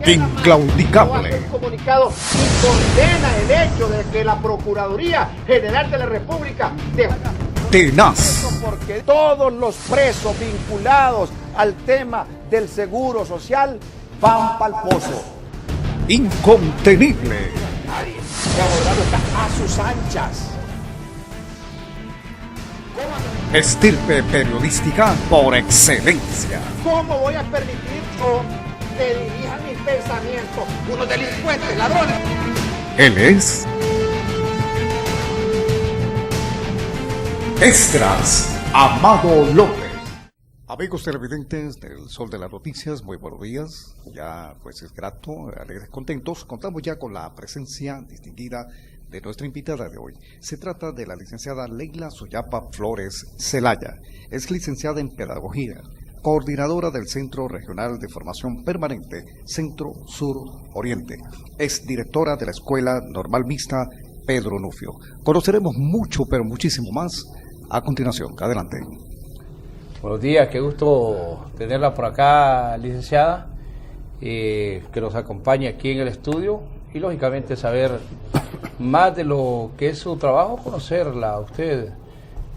Inclaudicable. Un comunicado y condena el hecho de que la Procuraduría General de la República tenaz, porque todos los presos vinculados al tema del seguro social van pa'l pozo. Incontenible. Nadie. El abogado está a sus anchas. Estirpe periodística por excelencia. ¿Cómo voy a permitir yo que dirijan mis pensamientos unos delincuentes, ladrones? Él es Esdras Amado López. Amigos televidentes del Sol de las Noticias, muy buenos días. Ya pues es grato, alegres, contentos. Contamos ya con la presencia distinguida de nuestra invitada de hoy. Se trata de la licenciada Leila Soyapa Flores Zelaya. Es licenciada en Pedagogía, coordinadora del Centro Regional de Formación Permanente Centro Sur Oriente. Es directora de la Escuela Normal Mixta Pedro Nufio. Conoceremos mucho, pero muchísimo más a continuación. Adelante. Buenos días, qué gusto tenerla por acá, licenciada, que nos acompañe aquí en el estudio y lógicamente saber más de lo que es su trabajo, conocerla a usted,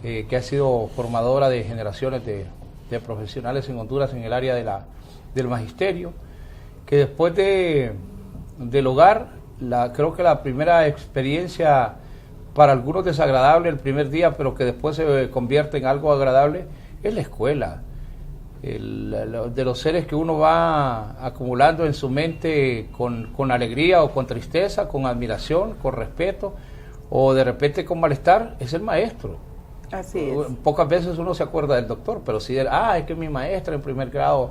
que ha sido formadora de generaciones de profesionales en Honduras en el área del magisterio, que después del hogar, creo que la primera experiencia para algunos desagradable el primer día, pero que después se convierte en algo agradable, es la escuela. De los seres que uno va acumulando en su mente con alegría o con tristeza, con admiración, con respeto, o de repente con malestar, es el maestro. Así es. Pocas veces uno se acuerda del doctor, pero sí es que mi maestra en primer grado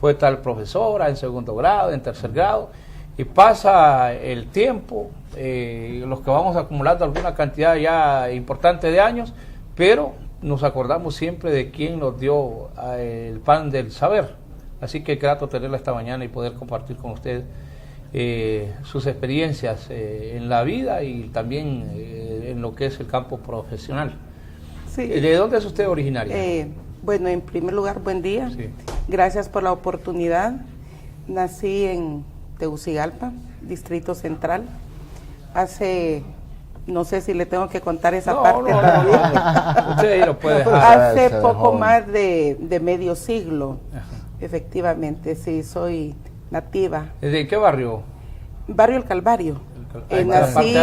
fue tal profesora, en segundo grado, en tercer grado, y pasa el tiempo, los que vamos acumulando alguna cantidad ya importante de años, pero nos acordamos siempre de quién nos dio el pan del saber. Así que grato tenerla esta mañana y poder compartir con usted sus experiencias en la vida y también en lo que es el campo profesional. Sí. ¿De dónde es usted originaria? Bueno, en primer lugar, buen día. Sí. Gracias por la oportunidad. Nací en Tegucigalpa, Distrito Central. No sé si le tengo que contar esa parte también. No. Usted lo puede dejar. Hace poco más de medio siglo. Ajá. Efectivamente, sí, soy nativa. ¿De qué barrio? Barrio El Calvario. Nací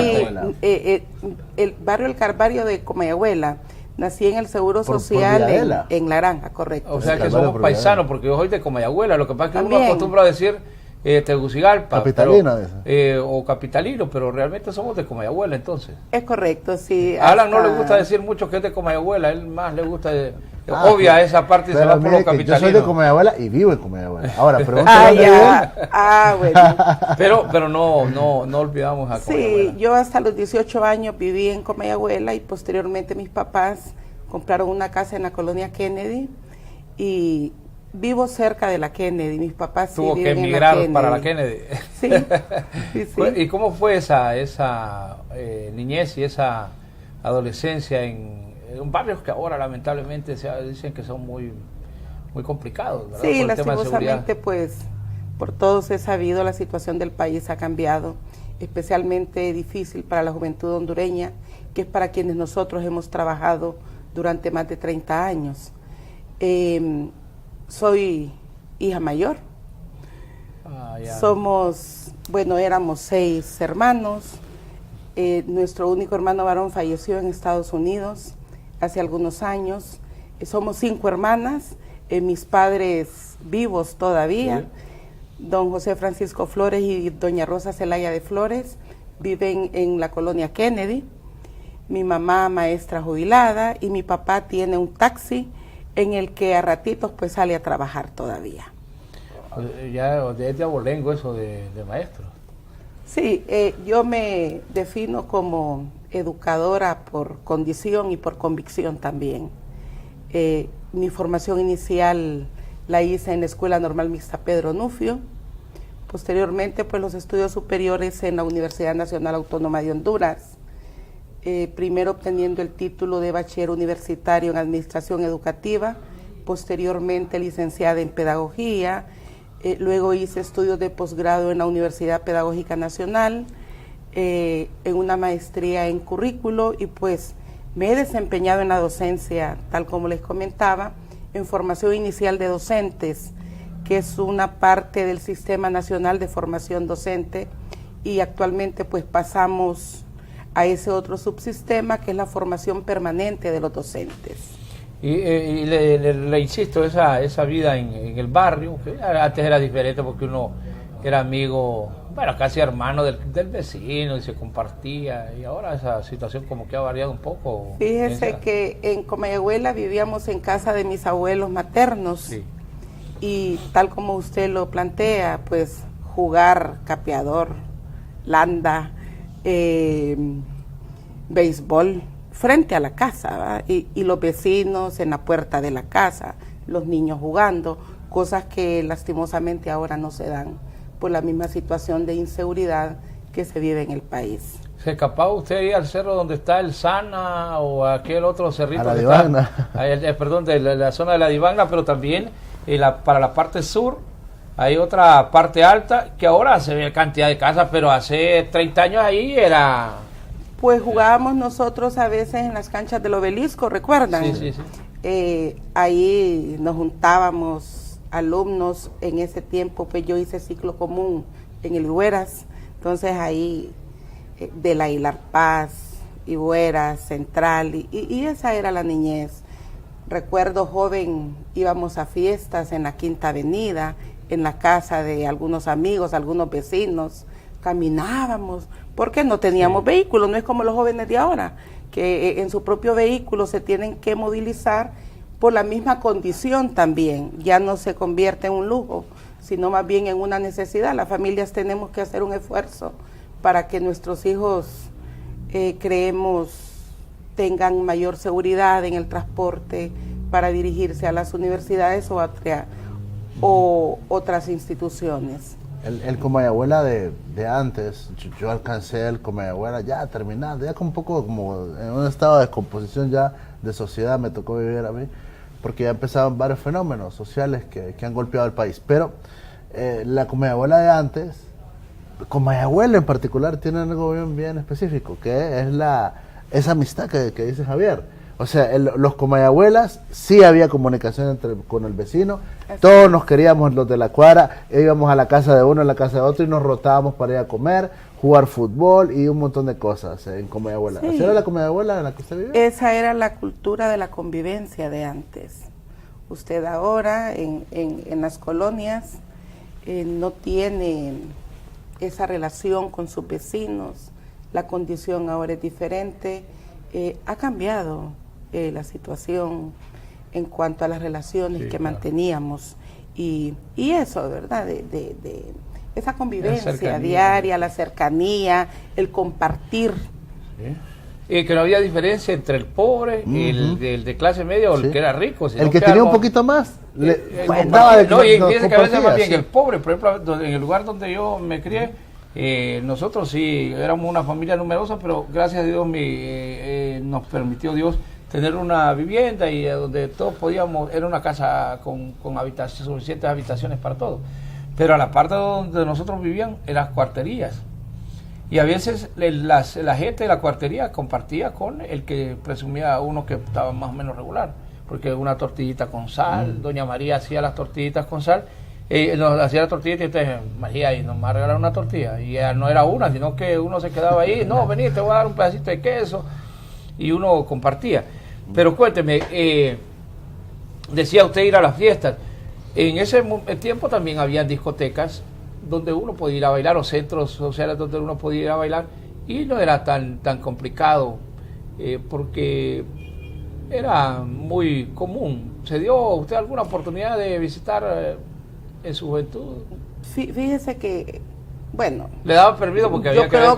el barrio El Calvario de Comayagüela. Nací en el Seguro Social en La Granja, correcto. O sea que somos paisanos, porque yo soy de Comayagüela. Lo que pasa es que también uno acostumbra a decir Tegucigalpa, capitalino, o capitalino, pero realmente somos de Comayagüela, entonces. Es correcto, sí. A Alan no le gusta decir mucho que es de Comayagüela, él más le gusta obvia esa parte y se va por los capitalinos. Yo soy de Comayagüela y vivo en Comayagüela. Ahora, pregúntale. Bueno. Pero no olvidamos a Comayagüela. Sí, yo hasta los 18 años viví en Comayagüela y posteriormente mis papás compraron una casa en la colonia Kennedy y vivo cerca de la Kennedy. Mis papás tuvo que emigrar para la Kennedy. Sí. ¿Y cómo fue esa niñez y esa adolescencia en barrios que ahora lamentablemente dicen que son muy complicados, ¿verdad? Sí, lastimosamente pues por todos he sabido, la situación del país ha cambiado, especialmente difícil para la juventud hondureña, que es para quienes nosotros hemos trabajado durante más de 30 años. Soy hija mayor. Éramos 6 hermanos. Nuestro único hermano varón falleció en Estados Unidos hace algunos años. Somos 5 hermanas, mis padres vivos todavía. Sí. Don José Francisco Flores y doña Rosa Zelaya de Flores viven en la colonia Kennedy. Mi mamá maestra jubilada y mi papá tiene un taxi en el que a ratitos pues sale a trabajar todavía. Ya es de abolengo eso de maestro. Sí, yo me defino como educadora por condición y por convicción también. Mi formación inicial la hice en la Escuela Normal Mixta Pedro Nufio. Posteriormente, pues los estudios superiores en la Universidad Nacional Autónoma de Honduras. Primero obteniendo el título de bachiller universitario en Administración Educativa, posteriormente licenciada en Pedagogía, luego hice estudios de posgrado en la Universidad Pedagógica Nacional, en una maestría en currículo, y pues me he desempeñado en la docencia, tal como les comentaba, en formación inicial de docentes, que es una parte del Sistema Nacional de Formación Docente, y actualmente pues pasamos a ese otro subsistema que es la formación permanente de los docentes. Y le insisto, esa vida en el barrio, que antes era diferente porque uno era amigo, bueno, casi hermano del vecino y se compartía, y ahora esa situación como que ha variado un poco. Fíjese que en Comayagüela vivíamos en casa de mis abuelos maternos, sí, y tal como usted lo plantea, pues jugar capeador, landa, béisbol frente a la casa, y los vecinos en la puerta de la casa, los niños jugando, cosas que lastimosamente ahora no se dan por la misma situación de inseguridad que se vive en el país. ¿Se escapaba usted ahí al cerro donde está el Sana o aquel otro cerrito? A la Divagna. Perdón, de la zona de la Divagna, pero también para la parte sur hay otra parte alta que ahora se ve cantidad de casas, pero hace 30 años ahí era... Pues jugábamos nosotros a veces en las canchas del Obelisco, ¿recuerdan? Sí. Ahí nos juntábamos alumnos. En ese tiempo pues yo hice ciclo común en el Higueras, entonces ahí de la Hilar Paz, Higueras, Central, y esa era la niñez. Recuerdo joven, íbamos a fiestas en la Quinta Avenida, en la casa de algunos amigos, algunos vecinos, caminábamos, porque no teníamos vehículos. No es como los jóvenes de ahora, que en su propio vehículo se tienen que movilizar por la misma condición también. Ya no se convierte en un lujo, sino más bien en una necesidad. Las familias tenemos que hacer un esfuerzo para que nuestros hijos, creemos, tengan mayor seguridad en el transporte para dirigirse a las universidades o otras instituciones. El Comayagüela de antes, yo alcancé el Comayagüela ya terminado, ya con un poco como en un estado de descomposición ya de sociedad me tocó vivir a mí, porque ya empezaban varios fenómenos sociales que han golpeado el país. Pero la Comayagüela de antes, Comayagüela en particular, tiene algo bien específico, que es esa amistad que dice Javier. O sea, los Comayagüelas sí había comunicación con el vecino, todos nos queríamos los de la cuadra, íbamos a la casa de uno, a la casa de otro y nos rotábamos para ir a comer, jugar fútbol y un montón de cosas en Comayagüela. Sí. ¿Esa era la Comayagüela en la que usted vivía? Esa era la cultura de la convivencia de antes. Usted ahora en las colonias no tiene esa relación con sus vecinos, la condición ahora es diferente, ha cambiado la situación en cuanto a las relaciones que manteníamos y eso, ¿verdad? De esa convivencia diaria, la cercanía, el compartir. Sí. Que no había diferencia entre el pobre, el de clase media o el que era rico. El que tenía un poquito más. Y fíjense que a veces más bien el pobre, por ejemplo, en el lugar donde yo me crié, nosotros sí éramos una familia numerosa, pero gracias a Dios nos permitió Dios tener una vivienda y donde todos podíamos, era una casa con suficientes habitaciones para todos. Pero a la parte donde nosotros vivían eran cuarterías. Y a veces la gente de la cuartería compartía con el que presumía uno que estaba más o menos regular. Porque una tortillita con sal, doña María hacía las tortillitas con sal, nos hacía la tortillita y entonces María y nos regalaron una tortilla. Y no era una, sino que uno se quedaba ahí, no, vení, te voy a dar un pedacito de queso. Y uno compartía. Pero cuénteme, decía usted ir a las fiestas. En ese tiempo también había discotecas donde uno podía ir a bailar, o centros sociales donde uno podía ir a bailar, y no era tan complicado, porque era muy común. ¿Se dio usted alguna oportunidad de visitar en su juventud? Fíjese que, bueno... ¿Le daba permiso? Porque había que ver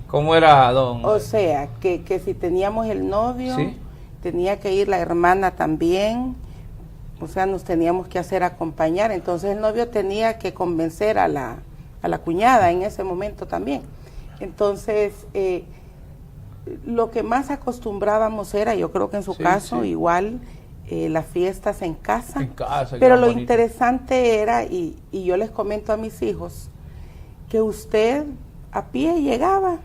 cómo era don... O sea, que si teníamos el novio, ¿sí? Tenía que ir la hermana también, o sea, nos teníamos que hacer acompañar, entonces el novio tenía que convencer a la cuñada en ese momento también. Entonces, lo que más acostumbrábamos era, yo creo que en su caso igual, las fiestas en casa. Pero Pero lo interesante era, y yo les comento a mis hijos, que usted a pie llegaba,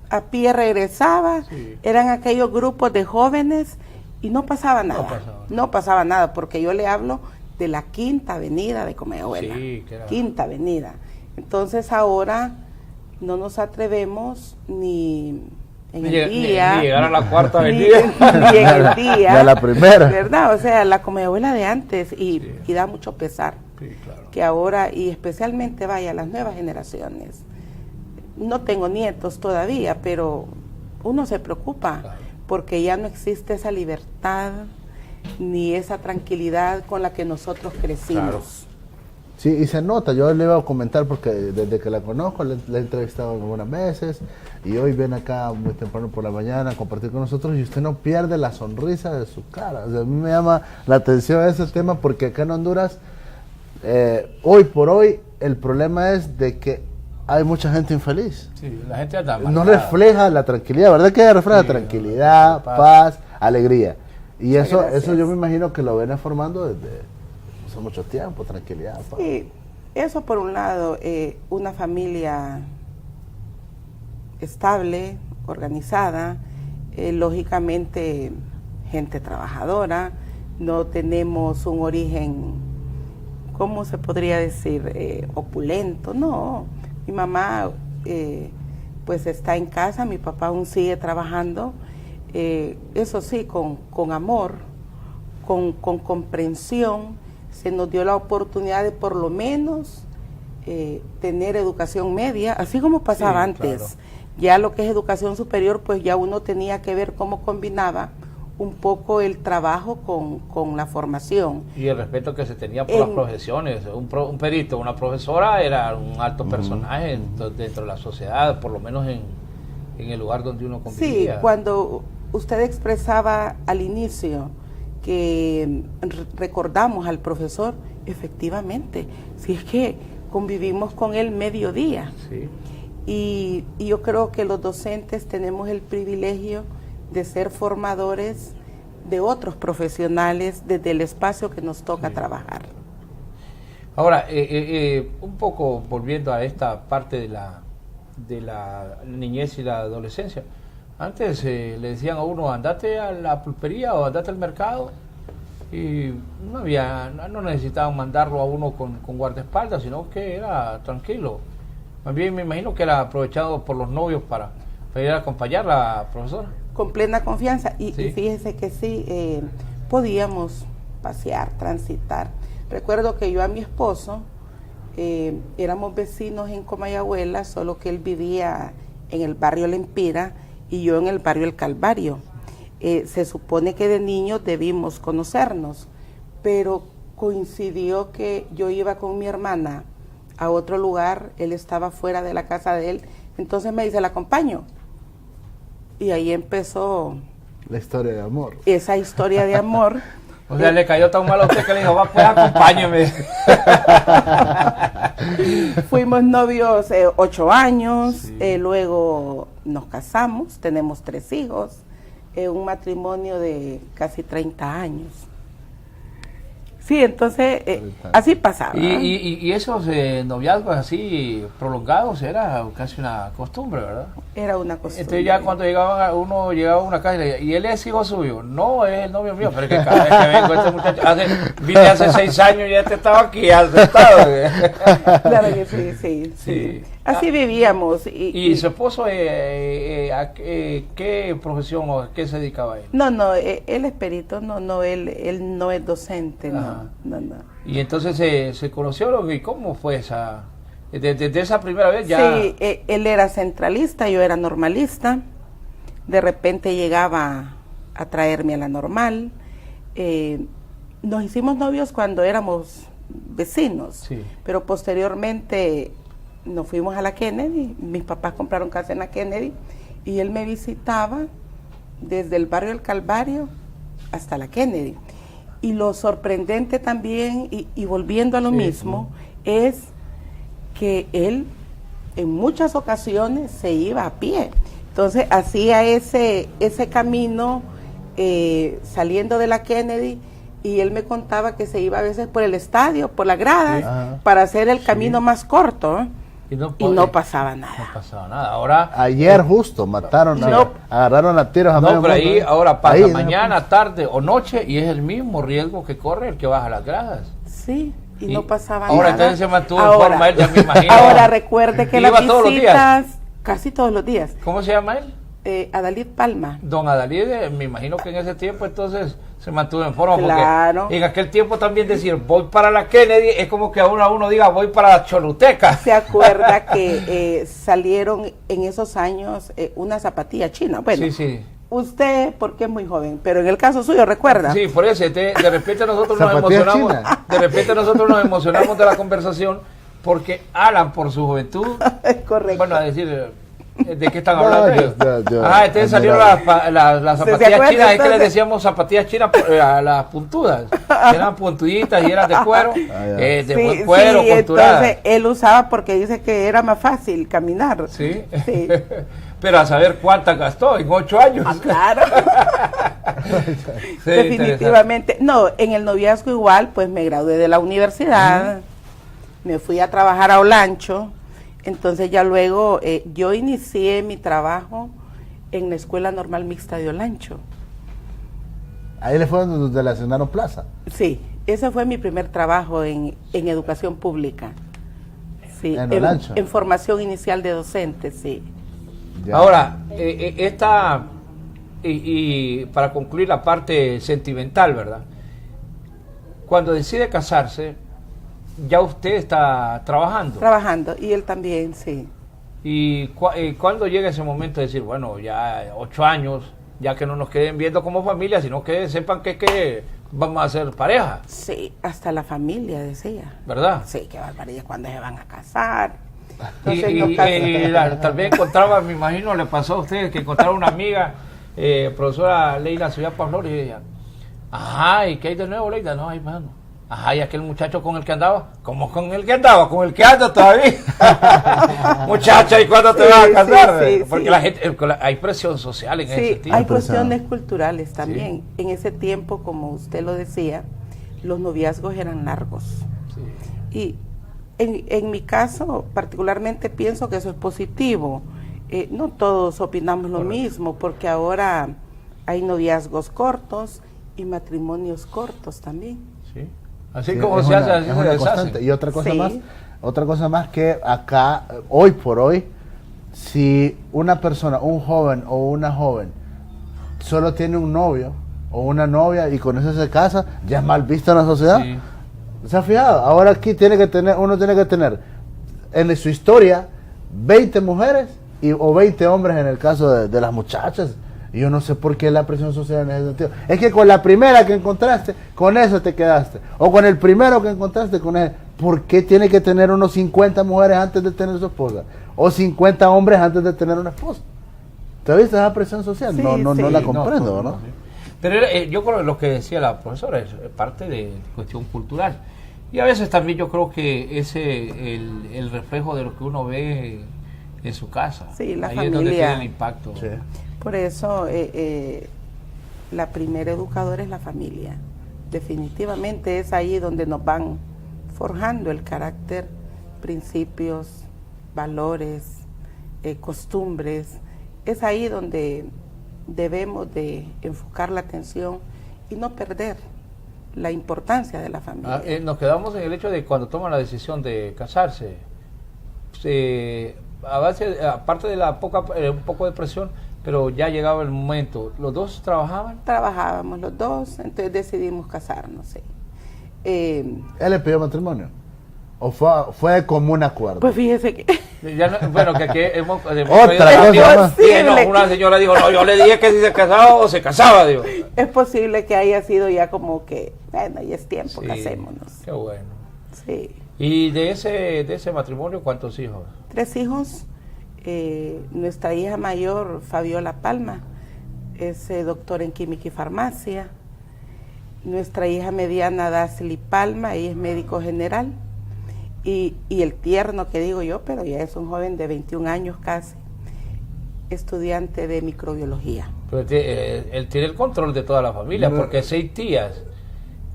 a pie regresaba, Sí. eran aquellos grupos de jóvenes y no pasaba nada. No pasaba nada, porque yo le hablo de la Quinta Avenida de Comayagüela. Sí, que era- Quinta Avenida. Entonces ahora no nos atrevemos ni en el día, ni llegar a la Cuarta ni Avenida. en el día, Y a la primera. ¿verdad? O sea, la Comayagüela de antes, y, Sí. y da mucho pesar Sí, claro. que ahora, y especialmente vaya las nuevas generaciones. No tengo nietos todavía, pero uno se preocupa Claro. porque ya no existe esa libertad ni esa tranquilidad con la que nosotros crecimos. Claro. Sí, y se nota, yo le iba a comentar porque desde que la conozco, la he entrevistado algunas veces y hoy viene acá muy temprano por la mañana a compartir con nosotros y usted no pierde la sonrisa de su cara. O sea, a mí me llama la atención ese tema porque acá en Honduras, hoy por hoy, el problema es de que hay mucha gente infeliz. Sí, la gente anda No amargada. refleja la tranquilidad, ¿verdad que refleja Sí, tranquilidad, paz. paz, alegría? Y Muchas eso gracias. yo me imagino que lo viene formando desde hace mucho tiempo, tranquilidad, paz. Sí, eso por un lado, una familia estable, organizada, lógicamente gente trabajadora, no tenemos un origen, ¿cómo se podría decir? Opulento, no. Mi mamá pues está en casa, mi papá aún sigue trabajando, eso sí, con amor, con comprensión. Se nos dio la oportunidad de por lo menos tener educación media, así como pasaba Sí, antes. claro. Ya lo que es educación superior, pues ya uno tenía que ver cómo combinaba un poco el trabajo con la formación. Y el respeto que se tenía por las profesiones. Un perito, una profesora era un alto personaje dentro de la sociedad, por lo menos en el lugar donde uno Sí, convivía. cuando usted expresaba al inicio que recordamos al profesor, efectivamente, si es que convivimos con él mediodía. Sí. Y yo creo que los docentes tenemos el privilegio de ser formadores de otros profesionales desde el espacio que nos toca trabajar. Ahora, un poco volviendo a esta parte de la niñez y la adolescencia. Antes le decían a uno, andate a la pulpería o andate al mercado, y no necesitaban mandarlo a uno con guardaespaldas, sino que era tranquilo. Más bien me imagino que era aprovechado por los novios para ir a acompañar a la profesora. Con plena confianza, y Sí. fíjese que sí, podíamos pasear, transitar. Recuerdo que yo a mi esposo, éramos vecinos en Comayagüela, solo que él vivía en el barrio La Empira y yo en el barrio El Calvario. Se supone que de niños debimos conocernos, pero coincidió que yo iba con mi hermana a otro lugar, él estaba fuera de la casa de él, entonces me dice, ¿la acompaño? Y ahí empezó La historia de amor. esa historia de amor. O sea, le cayó tan mal a usted que le dijo, va, pues acompáñeme. Fuimos novios 8 años, Sí. luego nos casamos, tenemos 3 hijos, un matrimonio de casi 30 años. Sí, entonces así pasaba. Y esos noviazgos así prolongados era casi una costumbre, ¿verdad? Era una costumbre. Entonces ya cuando uno llegaba a una casa y le decía, ¿y él es hijo suyo? No, es el novio mío, pero es que cada vez que vengo este muchacho, vine hace 6 años y este estaba aquí sentado. Claro que sí, sí, sí. Sí. Así vivíamos. ¿Y su esposo a qué profesión o a qué se dedicaba él? No, él es perito, él no es docente, Ajá. no. Y entonces se conoció, ¿y cómo fue esa? Desde esa primera vez ya... Sí, él era centralista, yo era normalista. De repente llegaba a traerme a la normal. Nos hicimos novios cuando éramos vecinos, Sí. pero posteriormente nos fuimos a la Kennedy. Mis papás compraron casa en la Kennedy y él me visitaba desde el barrio El Calvario hasta la Kennedy. Y lo sorprendente también, y volviendo a lo mismo, es que él en muchas ocasiones se iba a pie. Entonces hacía ese camino saliendo de la Kennedy, y él me contaba que se iba a veces por el estadio, por las gradas, Sí. para hacer el camino más corto, ¿eh? Y no pasaba nada. No pasaba nada. Ahora, Ayer justo mataron, agarraron a tiros a medio pero ahí mundo. ahora pasa Ahí, mañana, tarde o noche y es el mismo riesgo que corre el que baja las gradas. Sí, y no pasaba ahora nada. Entonces se mantuvo en forma, él ya me imagino. Ahora recuerde que las iba todos los días. visitas, casi todos los días. ¿Cómo se llama él? Adalid Palma. Don Adalid, me imagino que en ese tiempo entonces se mantuvo en forma, Claro. porque en aquel tiempo también decir voy para la Kennedy es como que ahora uno diga voy para la Choluteca. ¿Se acuerda que salieron en esos años una zapatilla china? Bueno, Sí. usted porque es muy joven, pero en el caso suyo, ¿recuerda? Sí, por eso, de repente nosotros nos Zapatilla emocionamos, china. de repente nosotros nos emocionamos de la conversación porque Alan por su juventud, Correcto. bueno, a decir, ¿de qué están No, hablando ellos? yo Entonces salieron las ¿Se zapatillas acuerda, chinas, es que entonces? les decíamos zapatillas chinas a las puntudas, que eran puntuditas y eran de cuero, de buen cuero, costuradas. entonces él usaba porque dice que era más fácil caminar. Sí. Sí. Pero a saber cuántas gastó en 8 años. Claro. Sí, Definitivamente. No, en el noviazgo igual, pues me gradué de la universidad, me fui a trabajar a Olancho, entonces ya luego yo inicié mi trabajo en la Escuela Normal Mixta de Olancho. Ahí le fue donde le asignaron plaza. Sí, ese fue mi primer trabajo en educación pública. Sí, ¿En Olancho? en formación inicial de docentes, sí. Ya. Ahora, y para concluir la parte sentimental, ¿verdad? Cuando decide casarse, ya usted está trabajando. Trabajando, y él también, sí. ¿Y cuándo llega ese momento de decir, bueno, ya 8 años, ya que no nos queden viendo como familia, sino que sepan que vamos a ser pareja? Sí, hasta la familia decía. ¿Verdad? Sí, qué barbaridad, ¿cuándo se van a casar? Tal vez encontraba, me imagino, le pasó a usted que encontraba una amiga, profesora Leila Ciudad Flores, y ella, ajá, ¿y qué hay de nuevo, Leila? No, hay mano. Ajá, y aquel muchacho con el que andaba, ¿cómo con el que andaba? Con el que anda todavía. Muchacha, ¿y cuándo te vas a casar? Porque la gente, hay presión social en ese sentido. Hay cuestiones culturales también. En ese tiempo, como usted lo decía, los noviazgos eran largos. Y en mi caso, particularmente pienso que eso es positivo. No todos opinamos lo mismo, porque ahora hay noviazgos cortos y matrimonios cortos también. Sí. Así Sí, como es se hace, una- así es se una deshace. constante. Y otra cosa Sí. más que acá, hoy por hoy, si una persona, un joven o una joven, solo tiene un novio o una novia y con eso se casa, ya es mal visto en la sociedad. Sí. ¿Se ha fijado? Ahora aquí uno tiene que tener en su historia 20 mujeres o 20 hombres en el caso de las muchachas. Y yo no sé por qué la presión social en ese sentido. Es que con la primera que encontraste, con eso te quedaste. O con el primero que encontraste, con él. ¿Por qué tiene que tener unos 50 mujeres antes de tener su esposa? O 50 hombres antes de tener una esposa. ¿Te viste esa presión social? Sí, no sí. la comprendo, ¿no? Sí. Pero yo creo que lo que decía la profesora es parte de cuestión cultural. Y a veces también yo creo que ese el reflejo de lo que uno ve en su casa. Sí, la Ahí es donde familia. tiene el impacto. Sí. Por eso la primera educadora es la familia. Definitivamente es ahí donde nos van forjando el carácter, principios, valores, costumbres. Es ahí donde debemos de enfocar la atención y no perder la importancia de la familia. Nos quedamos en el hecho de cuando toman la decisión de casarse. Aparte de la un poco de presión, pero ya llegaba el momento. ¿Los dos trabajaban? Trabajábamos los dos, entonces decidimos casarnos. Sí. ¿Él le pidió matrimonio? ¿O fue de común acuerdo? Pues fíjese que Bueno, que aquí hemos Otra oído- cosa más. Sí, no, una señora dijo, no, yo le dije que si se casaba o se casaba, digo. es posible que haya sido ya como que, bueno, ya es tiempo, Sí, casémonos. qué bueno. Sí. ¿Y de ese matrimonio cuántos hijos? 3 hijos. Nuestra hija mayor, Fabiola Palma, es doctora en química y farmacia. Nuestra hija mediana, Dacely Palma, ella es médico general. Y el tierno que digo yo, pero ya es un joven de 21 años casi, estudiante de microbiología. Pero él tiene el control de toda la familia, No. porque 6 tías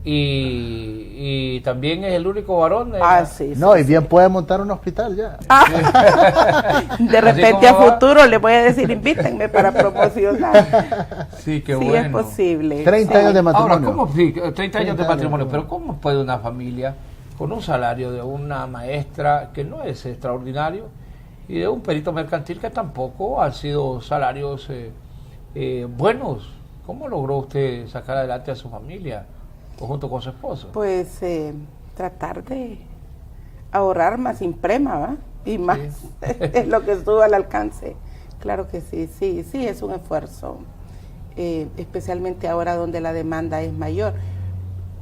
y también es el único varón. Sí, No, sí, y bien puede montar un hospital ya. De repente a futuro le voy a decir, invítenme para promocionar. Sí, qué Sí, bueno. es posible. 30 sí. años de matrimonio. Ahora, ¿cómo? Sí, 30 años de 30 matrimonio, años. pero ¿cómo puede una familia con un salario de una maestra que no es extraordinario y de un perito mercantil que tampoco han sido salarios buenos? ¿Cómo logró usted sacar adelante a su familia o junto con su esposo? Pues tratar de ahorrar más imprema, ¿va? Y más es lo que estuvo al alcance. Claro que sí, sí, es un esfuerzo, especialmente ahora donde la demanda es mayor.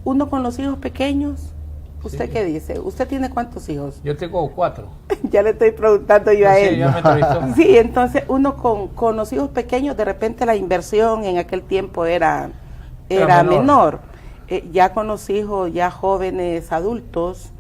Uno con los hijos pequeños, ¿usted qué dice? ¿Usted tiene cuántos hijos? Yo tengo 4. Ya le estoy preguntando yo a Sí, él. ya me entrevistó. Sí, entonces uno con los hijos pequeños, de repente la inversión en aquel tiempo era menor. Ya con los hijos ya jóvenes, adultos,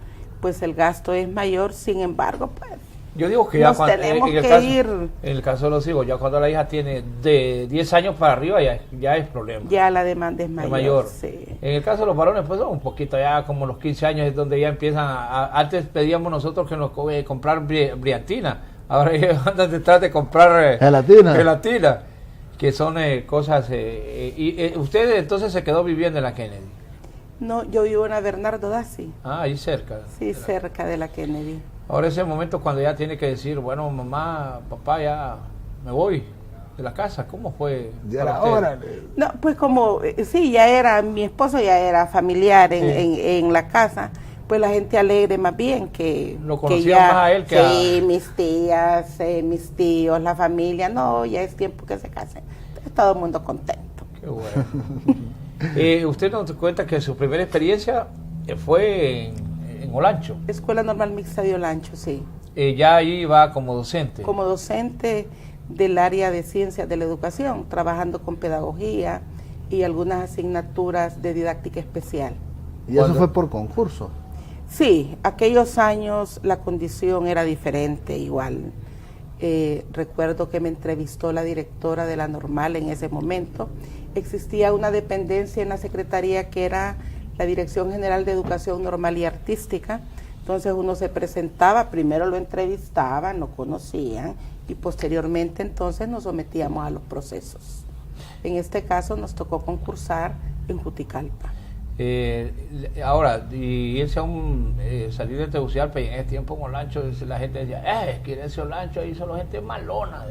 pues el gasto es mayor, sin embargo, pues Yo digo que ya nos tenemos que ir. En el caso de los hijos, ya cuando la hija tiene de 10 años para arriba, ya es problema. Ya la demanda es Es mayor. mayor. Sí. En el caso de los varones, pues un poquito ya como los 15 años es donde ya empiezan antes pedíamos nosotros que nos comprar brillantina, ahora ellos andan detrás de comprar gelatina, que son cosas. ¿Usted entonces se quedó viviendo en la Kennedy? No, yo vivo en la Bernardo Daci. Ah, ahí cerca. Sí, cerca de la Kennedy. Ahora es el momento cuando ya tiene que decir, bueno, mamá, papá, ya me voy de la casa. ¿Cómo fue? Ya para era usted? hora. No, pues como, sí, ya era, mi esposo ya era familiar en la casa, pues la gente alegre más bien que... Lo que conocía ya, más a él que sí, mis tías, mis tíos, la familia, no, ya es tiempo que se casen. Entonces, todo el mundo contento. Qué bueno. Usted nos cuenta que su primera experiencia fue en Olancho. Escuela Normal Mixta de Olancho, sí. Ya ahí va como docente. Como docente del área de ciencias de la educación, trabajando con pedagogía y algunas asignaturas de didáctica especial. Y eso fue por concurso. Sí, aquellos años la condición era diferente igual. Recuerdo que me entrevistó la directora de la Normal en ese momento. Existía una dependencia en la Secretaría que era la Dirección General de Educación Normal y Artística. Entonces uno se presentaba, primero lo entrevistaban, lo conocían y posteriormente entonces nos sometíamos a los procesos. En este caso nos tocó concursar en Juticalpa. Ahora, y irse a salir de Tegucigalpa y en ese tiempo en Olancho la gente decía, es que en ese Olancho ahí solo gente malona.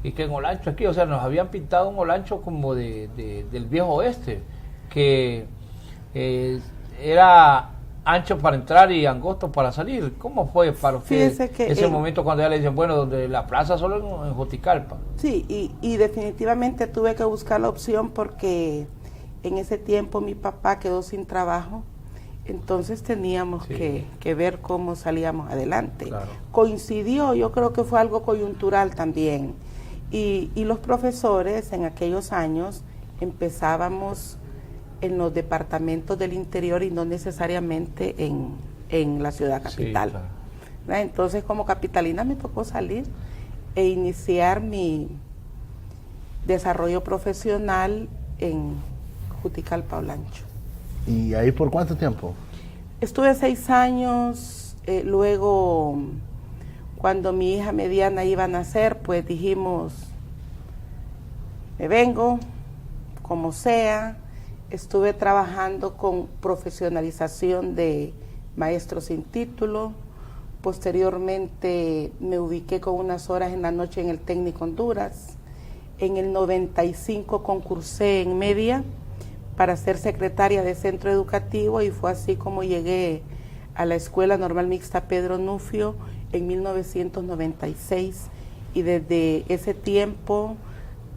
Y que en Olancho aquí, o sea, nos habían pintado un Olancho como del viejo oeste, que era ancho para entrar y angosto para salir. ¿Cómo fue para usted ese momento cuando ya le dicen, bueno, donde la plaza solo en Juticalpa? Sí, y definitivamente tuve que buscar la opción porque en ese tiempo mi papá quedó sin trabajo, entonces teníamos que ver cómo salíamos adelante. Claro. Coincidió, yo creo que fue algo coyuntural también, y los profesores en aquellos años empezábamos en los departamentos del interior y no necesariamente en la ciudad capital. Sí, claro. Entonces como capitalina me tocó salir e iniciar mi desarrollo profesional en Juticalpa, Olancho. ¿Y ahí por cuánto tiempo? Estuve 6 años, luego cuando mi hija mediana iba a nacer, pues dijimos, me vengo, como sea. Estuve trabajando con profesionalización de maestros sin título. Posteriormente me ubiqué con unas horas en la noche en el Técnico Honduras. En el 95 concursé en media para ser secretaria de centro educativo y fue así como llegué a la Escuela Normal Mixta Pedro Nufio en 1996 y desde ese tiempo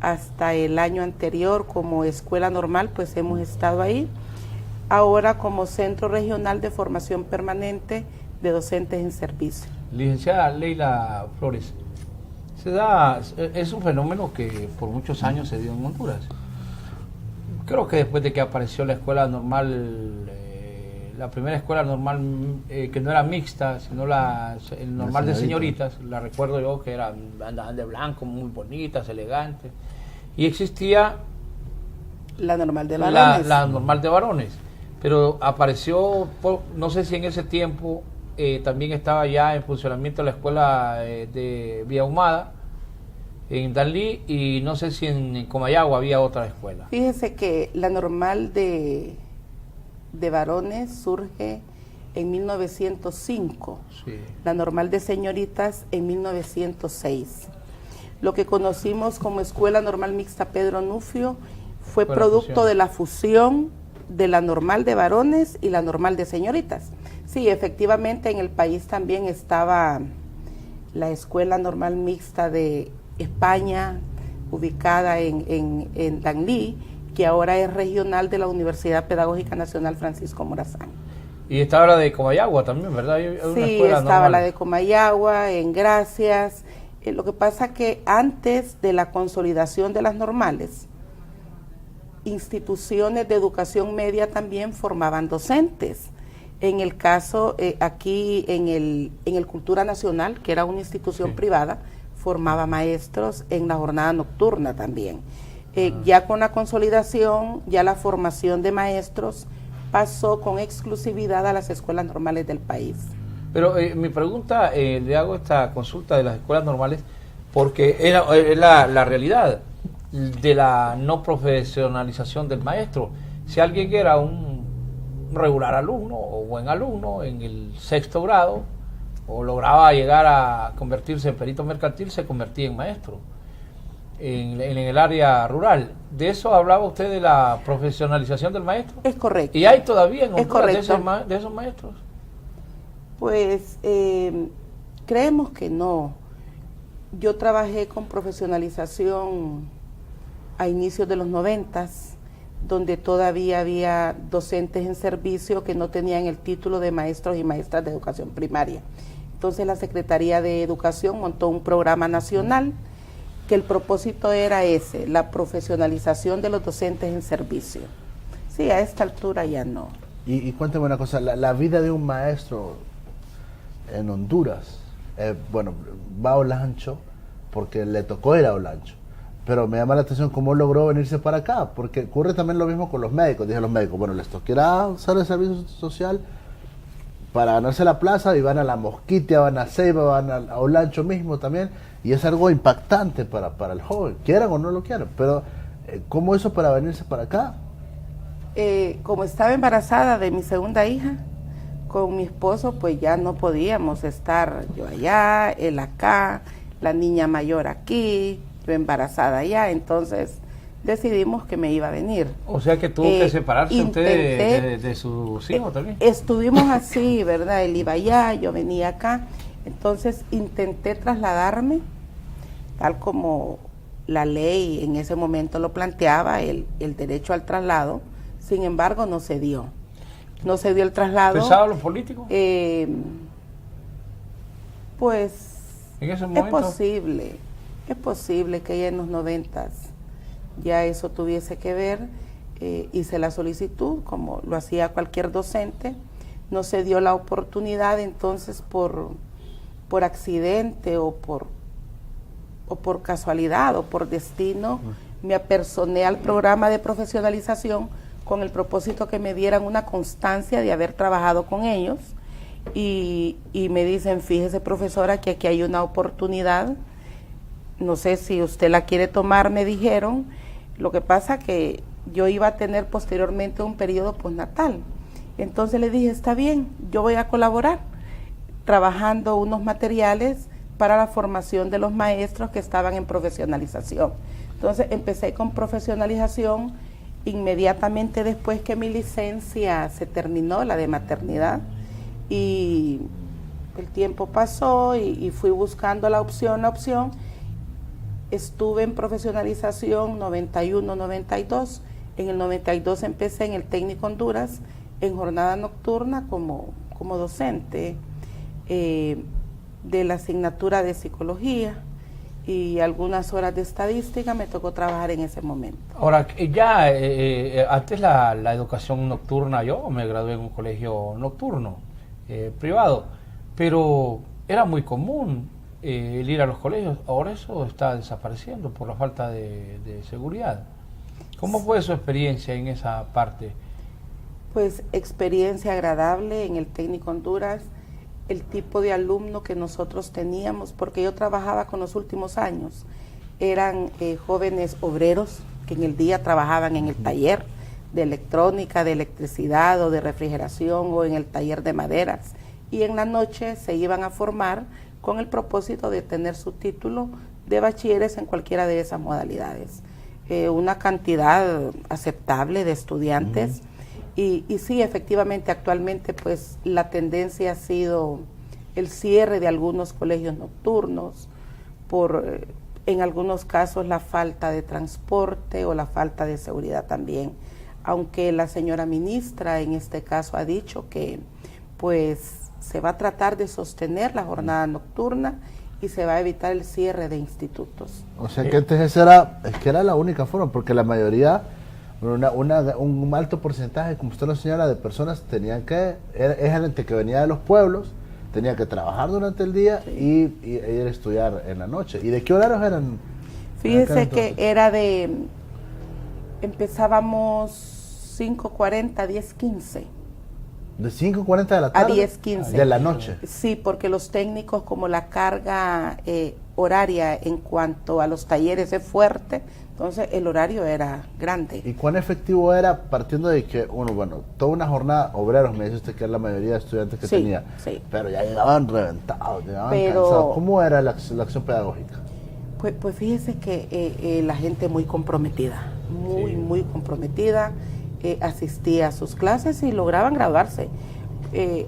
hasta el año anterior como escuela normal pues hemos estado ahí, ahora como Centro Regional de Formación Permanente de Docentes en Servicio. Licenciada Leila Flores, es un fenómeno que por muchos años se dio en Honduras. Creo que después de que apareció la escuela normal, la primera escuela normal que no era mixta, sino el normal de señoritas, la recuerdo yo que andaban de blanco, muy bonitas, elegantes, y existía la normal de varones. La normal de varones, pero apareció, no sé si en ese tiempo también estaba ya en funcionamiento la escuela de Vía Ahumada, en Danlí, y no sé si en Comayagua había otra escuela. Fíjese que la normal de varones surge en 1905, Sí. la normal de señoritas en 1906. Lo que conocimos como Escuela Normal Mixta Pedro Nufio fue producto de la fusión de la normal de varones y la normal de señoritas. Sí, efectivamente en el país también estaba la Escuela Normal Mixta de España, ubicada en Danlí, que ahora es regional de la Universidad Pedagógica Nacional Francisco Morazán. Y estaba la de Comayagua también, ¿verdad? Hay una Sí, escuela estaba normal. la de Comayagua, en Gracias. Lo que pasa que antes de la consolidación de las normales, instituciones de educación media también formaban docentes. En el caso, aquí en el Cultura Nacional, que era una institución privada, formaba maestros en la jornada nocturna también. Ya con la consolidación, ya la formación de maestros pasó con exclusividad a las escuelas normales del país. Pero mi pregunta, le hago esta consulta de las escuelas normales, porque es la realidad de la no profesionalización del maestro. Si alguien que era un regular alumno o buen alumno en el 6º grado, o lograba llegar a convertirse en perito mercantil, se convertía en maestro en el área rural. ¿De eso hablaba usted, de la profesionalización del maestro? Es correcto. ¿Y hay todavía en Honduras Es correcto. de esos maestros? Pues creemos que no. Yo trabajé con profesionalización a inicios de los 90, donde todavía había docentes en servicio que no tenían el título de maestros y maestras de educación primaria. Entonces la Secretaría de Educación montó un programa nacional que el propósito era ese, la profesionalización de los docentes en servicio. Sí, a esta altura ya no. Y cuéntame una cosa, la vida de un maestro en Honduras, bueno, va a Olancho porque le tocó ir a Olancho, pero me llama la atención cómo logró venirse para acá, porque ocurre también lo mismo con los médicos. Dije, los médicos, bueno, les tocará usar el servicio social para ganarse la plaza y van a La Mosquitia, van a Ceiba, van a Olancho mismo también, y es algo impactante para el joven, quieran o no lo quieran, pero ¿cómo hizo para venirse para acá? Como estaba embarazada de mi segunda hija, con mi esposo, pues ya no podíamos estar yo allá, él acá, la niña mayor aquí, yo embarazada allá, entonces decidimos que me iba a venir. O sea que tuvo que separarse usted de sus hijos también. Estuvimos así, ¿verdad? Él iba allá, yo venía acá, entonces intenté trasladarme, tal como la ley en ese momento lo planteaba, el derecho al traslado. Sin embargo, no se dio. No se dio el traslado. ¿Pensaban los políticos? Pues en ese momento es posible que ya en los 90 ya eso tuviese que ver. Hice la solicitud, como lo hacía cualquier docente. No se dio la oportunidad, entonces por accidente o por casualidad o por destino, me apersoné al programa de profesionalización con el propósito que me dieran una constancia de haber trabajado con ellos, y me dicen, fíjese profesora que aquí hay una oportunidad, no sé si usted la quiere tomar, me dijeron. Lo que pasa que yo iba a tener posteriormente un periodo postnatal, entonces le dije, está bien, yo voy a colaborar trabajando unos materiales para la formación de los maestros que estaban en profesionalización. Entonces empecé con profesionalización inmediatamente después que mi licencia se terminó, la de maternidad, y el tiempo pasó y fui buscando la opción. Estuve en profesionalización 91-92, en el 92 empecé en el Técnico Honduras en jornada nocturna como docente de la asignatura de psicología, y algunas horas de estadística. Me tocó trabajar en ese momento. Ahora, ya antes la educación nocturna, yo me gradué en un colegio nocturno privado, pero era muy común el ir a los colegios. Ahora eso está desapareciendo por la falta de seguridad. ¿Cómo fue su experiencia en esa parte? Pues experiencia agradable en el Técnico Honduras, el tipo de alumno que nosotros teníamos, porque yo trabajaba con los últimos años, eran jóvenes obreros que en el día trabajaban en el taller de electrónica, de electricidad o de refrigeración o en el taller de maderas, y en la noche se iban a formar con el propósito de tener su título de bachilleres en cualquiera de esas modalidades. Una cantidad aceptable de estudiantes. Y sí, efectivamente, actualmente pues la tendencia ha sido el cierre de algunos colegios nocturnos por, en algunos casos, la falta de transporte o la falta de seguridad también. Aunque la señora ministra en este caso ha dicho que pues se va a tratar de sostener la jornada nocturna y se va a evitar el cierre de institutos. O sea que antes era la única forma, porque la mayoría... un alto porcentaje, como usted lo señala, de personas tenían que, es gente que venía de los pueblos, tenía que trabajar durante el día y ir a estudiar en la noche. ¿Y de qué horarios eran? Fíjese que era empezábamos 5:40 a 10:15. ¿De 5:40 de la tarde? A 10:15. De la noche. Sí, porque los técnicos, como la carga horaria en cuanto a los talleres es fuerte, entonces el horario era grande. ¿Y cuán efectivo era, partiendo de que toda una jornada, obreros, me dice usted que es la mayoría de estudiantes que tenía, pero ya llegaban reventados, llegaban cansados? ¿Cómo era la acción pedagógica? Pues fíjese que la gente muy comprometida, muy comprometida, asistía a sus clases y lograban graduarse.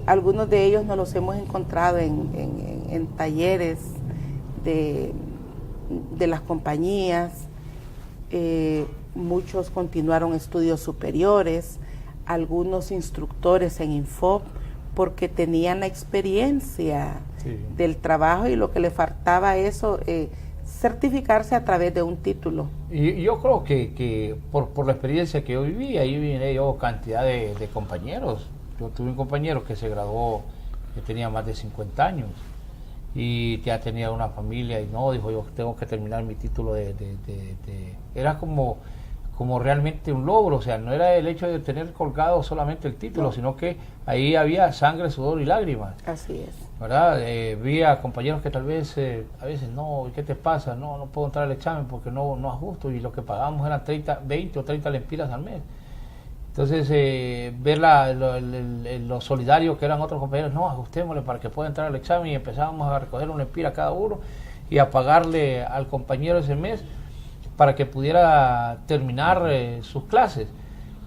Algunos de ellos nos los hemos encontrado en talleres de las compañías. Muchos continuaron estudios superiores, algunos instructores en Infop, porque tenían la experiencia del trabajo y lo que le faltaba eso, certificarse a través de un título. Y yo creo que por la experiencia que yo viví, ahí vine yo cantidad de compañeros. Yo tuve un compañero que se graduó, que tenía más de 50 años y ya tenía una familia y no, dijo, yo tengo que terminar mi título era como realmente un logro. O sea, no era el hecho de tener colgado solamente el título, sino que ahí había sangre, sudor y lágrimas. Así es. ¿Verdad? Vi a compañeros que tal vez a veces, no, ¿qué te pasa? No puedo entrar al examen porque no ajusto, y lo que pagamos eran 20 o 30 lempiras al mes. Entonces, ver lo solidario que eran otros compañeros, no, ajustémosle para que pueda entrar al examen, y empezábamos a recoger una lempira cada uno y a pagarle al compañero ese mes para que pudiera terminar sus clases.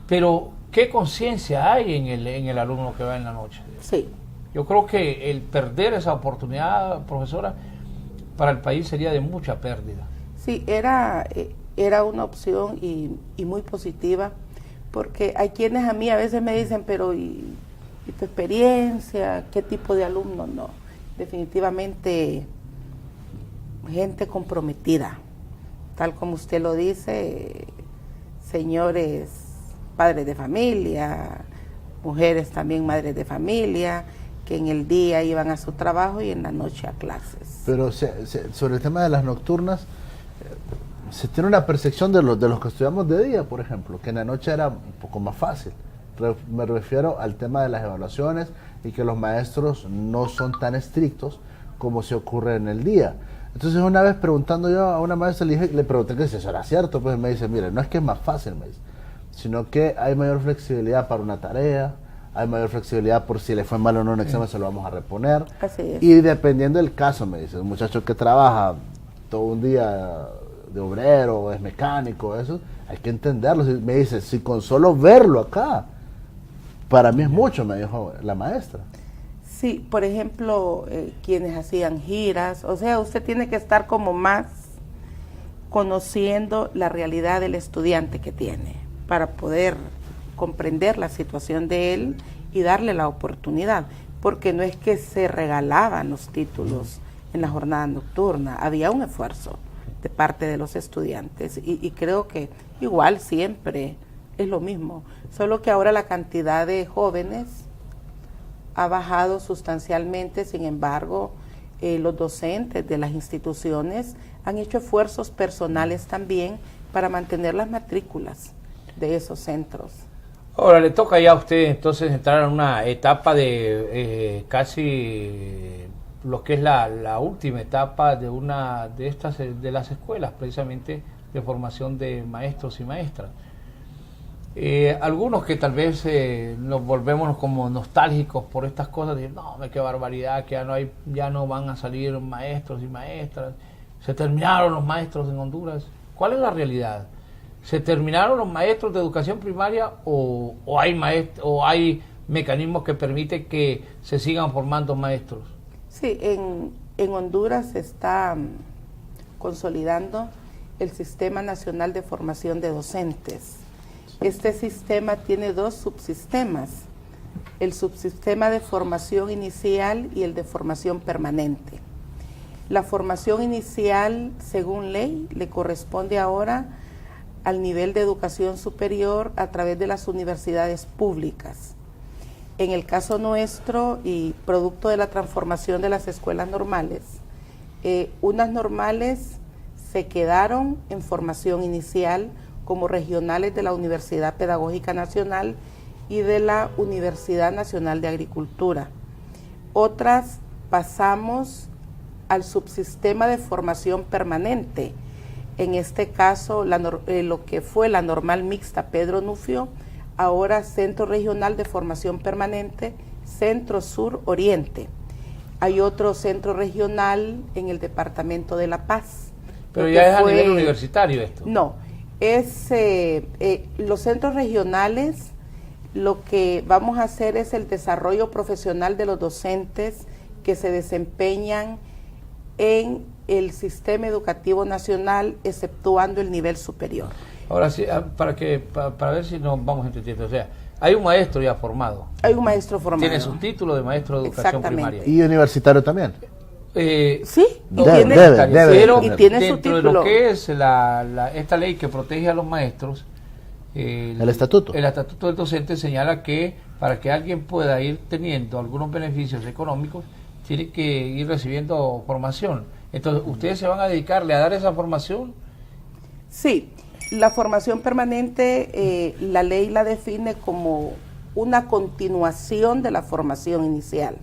Pero, ¿qué conciencia hay en el alumno que va en la noche? Sí. Yo creo que el perder esa oportunidad, profesora, para el país sería de mucha pérdida. Sí, era una opción y muy positiva, porque hay quienes a mí a veces me dicen, pero ¿y tu experiencia? ¿Qué tipo de alumno? No, definitivamente gente comprometida, tal como usted lo dice, señores padres de familia, mujeres también madres de familia, que en el día iban a su trabajo y en la noche a clases. Pero sobre el tema de las nocturnas, se tiene una percepción de los que estudiamos de día, por ejemplo, que en la noche era un poco más fácil. Me refiero al tema de las evaluaciones y que los maestros no son tan estrictos como se ocurre en el día. Entonces, una vez preguntando yo a una maestra, le pregunté que si eso era cierto, pues me dice, mire, no es que es más fácil, me dice, sino que hay mayor flexibilidad para una tarea, hay mayor flexibilidad por si le fue mal o no un examen, se lo vamos a reponer. Así es. Y dependiendo del caso, me dice, un muchacho que trabaja todo un día de obrero, es mecánico, eso, hay que entenderlo. Me dice, si con solo verlo acá, para mí es mucho, me dijo la maestra. Sí, por ejemplo, quienes hacían giras, o sea, usted tiene que estar como más conociendo la realidad del estudiante que tiene, para poder comprender la situación de él y darle la oportunidad, porque no es que se regalaban los títulos en la jornada nocturna, había un esfuerzo de parte de los estudiantes y creo que igual siempre es lo mismo, solo que ahora la cantidad de jóvenes ha bajado sustancialmente. Sin embargo, los docentes de las instituciones han hecho esfuerzos personales también para mantener las matrículas de esos centros. Ahora le toca ya a usted entonces entrar en una etapa de casi lo que es la última etapa de una de estas de las escuelas, precisamente de formación de maestros y maestras. Algunos que tal vez nos volvemos como nostálgicos por estas cosas, dicen, no, qué barbaridad, que ya no van a salir maestros y maestras, se terminaron los maestros en Honduras. ¿Cuál es la realidad? ¿Se terminaron los maestros de educación primaria o hay mecanismos que permiten que se sigan formando maestros? Sí, en Honduras se está consolidando el Sistema Nacional de Formación de Docentes. Este sistema tiene dos subsistemas, el subsistema de formación inicial y el de formación permanente. La formación inicial, según ley, le corresponde ahora al nivel de educación superior a través de las universidades públicas. En el caso nuestro, y producto de la transformación de las escuelas normales, unas normales se quedaron en formación inicial como regionales de la Universidad Pedagógica Nacional y de la Universidad Nacional de Agricultura. Otras pasamos al subsistema de formación permanente, en este caso lo que fue la normal mixta Pedro Nufio, ahora Centro Regional de Formación Permanente, Centro Sur Oriente. Hay otro centro regional en el departamento de La Paz. Pero ya es a nivel universitario esto. No, es los centros regionales, lo que vamos a hacer es el desarrollo profesional de los docentes que se desempeñan en el sistema educativo nacional, exceptuando el nivel superior. Ahora sí, para ver si nos vamos entendiendo, o sea, hay un maestro ya formado. Hay un maestro formado. Tiene su título de maestro de educación primaria. ¿Y universitario también? Sí, y dentro tiene su título. De lo que es esta ley que protege a los maestros, el estatuto. El estatuto del docente señala que para que alguien pueda ir teniendo algunos beneficios económicos, tiene que ir recibiendo formación. Entonces, ¿ustedes se van a dedicarle a dar esa formación? Sí, la formación permanente, la ley la define como una continuación de la formación inicial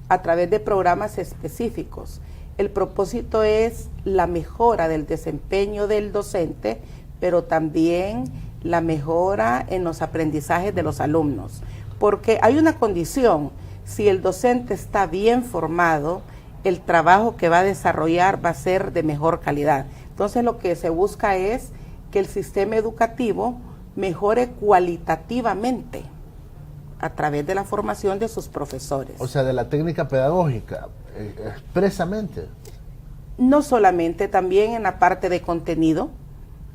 a través de programas específicos. El propósito es la mejora del desempeño del docente, pero también la mejora en los aprendizajes de los alumnos, porque hay una condición: si el docente está bien formado, el trabajo que va a desarrollar va a ser de mejor calidad. Entonces lo que se busca es que el sistema educativo mejore cualitativamente a través de la formación de sus profesores. O sea, de la técnica pedagógica, expresamente. No solamente, también en la parte de contenido,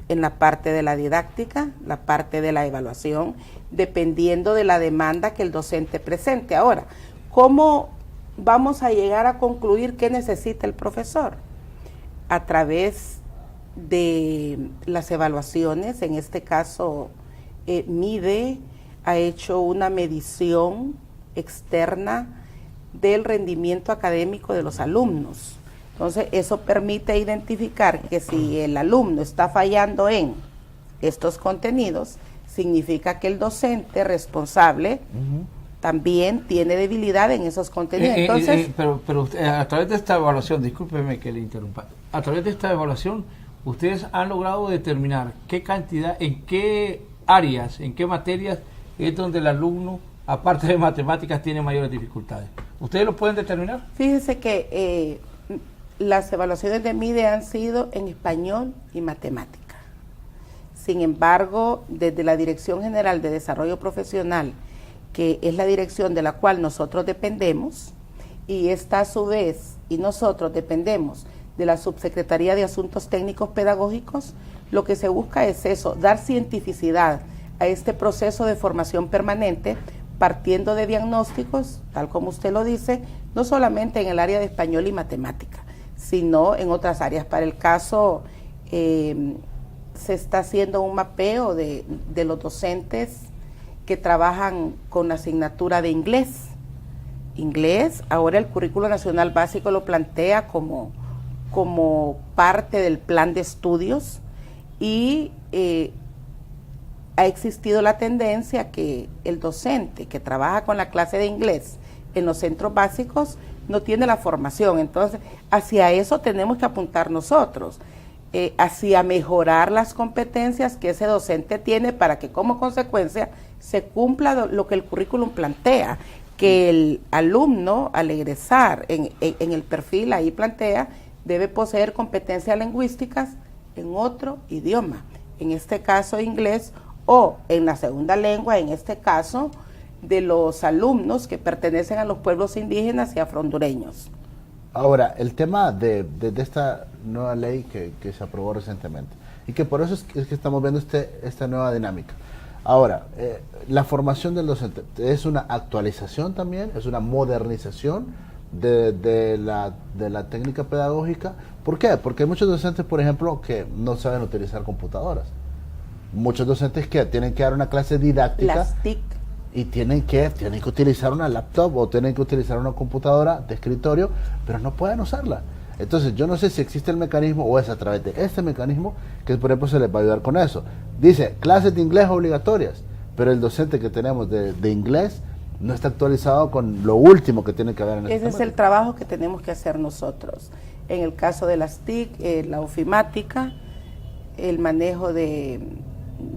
en la parte de la didáctica, la parte de la evaluación, dependiendo de la demanda que el docente presente. Ahora, ¿cómo vamos a llegar a concluir qué necesita el profesor? A través de las evaluaciones. En este caso, MIDE ha hecho una medición externa del rendimiento académico de los alumnos. Entonces, eso permite identificar que si el alumno está fallando en estos contenidos, significa que el docente responsable también tiene debilidad en esos contenidos. Entonces, pero a través de esta evaluación, discúlpeme que le interrumpa, a través de esta evaluación, ustedes han logrado determinar qué cantidad, en qué áreas, en qué materias es donde el alumno, aparte de matemáticas, tiene mayores dificultades. ¿Ustedes lo pueden determinar? Fíjense que las evaluaciones de MIDE han sido en español y matemática. Sin embargo, desde la Dirección General de Desarrollo Profesional, que es la dirección de la cual nosotros dependemos, y esta a su vez, y nosotros dependemos de la Subsecretaría de Asuntos Técnicos Pedagógicos, lo que se busca es eso, dar cientificidad a este proceso de formación permanente, partiendo de diagnósticos, tal como usted lo dice, no solamente en el área de español y matemática, sino en otras áreas. Para el caso, se está haciendo un mapeo de los docentes que trabajan con la asignatura de inglés. Ahora el Currículo Nacional Básico lo plantea como parte del plan de estudios, y ha existido la tendencia que el docente que trabaja con la clase de inglés en los centros básicos no tiene la formación. Entonces, hacia eso tenemos que apuntar nosotros, hacia mejorar las competencias que ese docente tiene para que como consecuencia se cumpla lo que el currículum plantea, que el alumno al egresar en el perfil ahí plantea, debe poseer competencias lingüísticas en otro idioma, en este caso inglés, o en la segunda lengua, en este caso de los alumnos que pertenecen a los pueblos indígenas y afrohondureños. Ahora, el tema de esta nueva ley que se aprobó recientemente, y que por eso es que estamos viendo esta nueva dinámica. Ahora, la formación del docente, ¿es una actualización también? ¿Es una modernización de la técnica pedagógica? ¿Por qué? Porque hay muchos docentes, por ejemplo, que no saben utilizar computadoras. Muchos docentes que tienen que dar una clase didáctica. Las TIC. Y tienen que utilizar una laptop o tienen que utilizar una computadora de escritorio, pero no pueden usarla. Entonces yo no sé si existe el mecanismo o es a través de este mecanismo que por ejemplo se les va a ayudar con eso. Dice, clases de inglés obligatorias, pero el docente que tenemos de inglés no está actualizado con lo último que tiene que haber en este Ese es el trabajo que tenemos que hacer nosotros. En el caso de las TIC, la ofimática, el manejo de